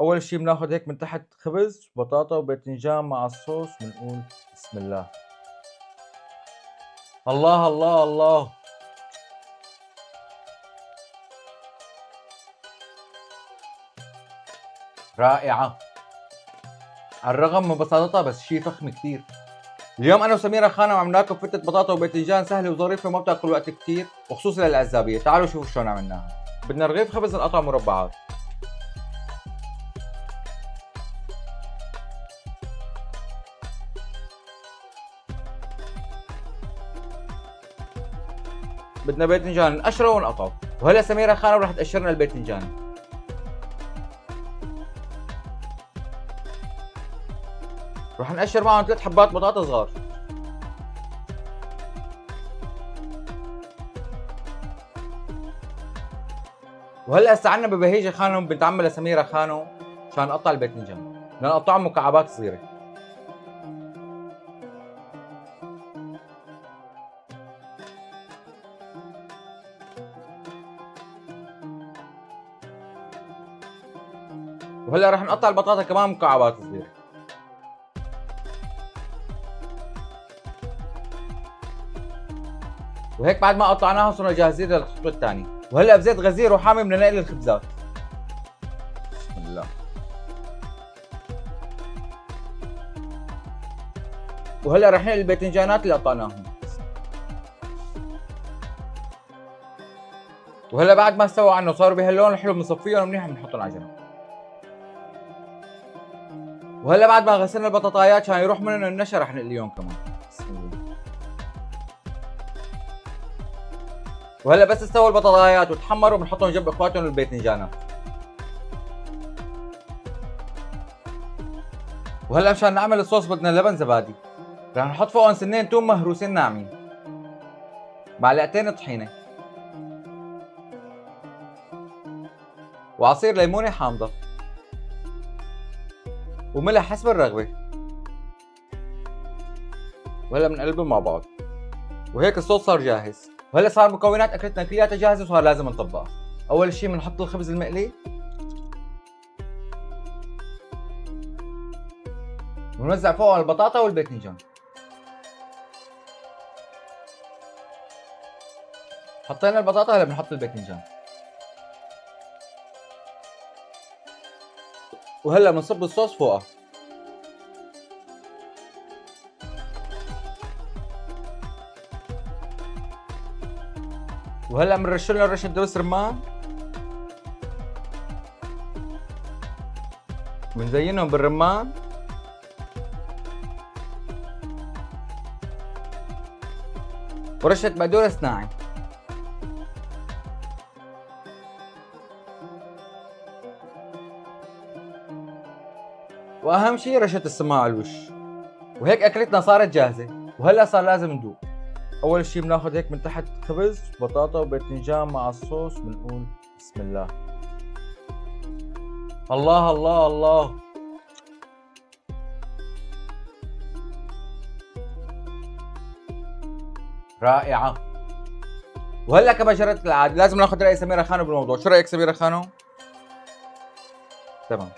أول شي بناخد هيك من تحت خبز، بطاطا وباذنجان مع الصوص بنقول بسم الله. الله، الله، الله. رائعة. على الرغم من بساطتها بس شي فخم كتير. اليوم أنا وسميرة خانم عم ناكل فتة بطاطا وباذنجان سهلة وظريفة وما بتاكل وقت كتير وخصوصي للعزابية. تعالوا شوفوا شلون عملناها. بدنا رغيف خبز نقطعه مربعات. بدنا باذنجان نقشره ونقطعه، وهلا سميرة خانم رح تقشرنا الباذنجان. رح نقشر معهم 3 حبات بطاطا صغار. وهلا استعنا ببهيجة خانم بنت عمها لسميرة خانم عشان نقطع الباذنجان، بدنا نقطعهم مكعبات صغيرة. وهلا رح نقطع البطاطا كمان مكعبات صغيرة. وهيك بعد ما قطعناها صرنا جاهزين للخطوة الثانية. وهلا بزيت غزير وحامي بدنا نقلي الخبزات. بسم الله. وهلا رح نقلي الباذنجانات اللي قطعناهم. وهلا بعد ما استووا عنا وصاروا بهاللون الحلو بنصفيهم منيح بنحطهم على جنب. وهلا بعد ما غسلنا البطاطايات عشان يروح منهم النشا رح نقليهم كمان. بسم الله. وهلا بس استووا البطاطايات وتحمروا بنحطهم جنب اخواتهم الباذنجانات. وهلا مشان نعمل الصوص بدنا لبن زبادي. رح نحط فوقهم سنين توم مهروسين ناعمين، معلقتين طحينة، وعصير ليمونة حامضة، وملح حسب الرغبة. وهلا بنقلبهم مع بعض. وهيك الصوص صار جاهز. وهلا صار مكونات اكلتنا كلياتها جاهزة وصار لازم نطبقها. أول شي بنحط الخبز المقلي ونوزع فوقه البطاطا والباذنجان. حطينا البطاطا هلا بنحط الباذنجان. وهلا بنصب الصوص فوقها. وهلا بنرش لهم رشة دبس رمان. بنزينهم بالرمان. ورشة بقدونس ناعم. واهم شي رشة السماع على الوش. وهيك اكلتنا صارت جاهزة. وهلا صار لازم ندوق. اول شي بناخد هيك من تحت خبز بطاطا وباذنجان مع الصوص بنقول بسم الله. الله، الله، الله. رائعة. وهلا كما جرت العادة لازم ناخد رأي سميرة خانم بالموضوع. شو رأيك سميرة خانم؟ تمام.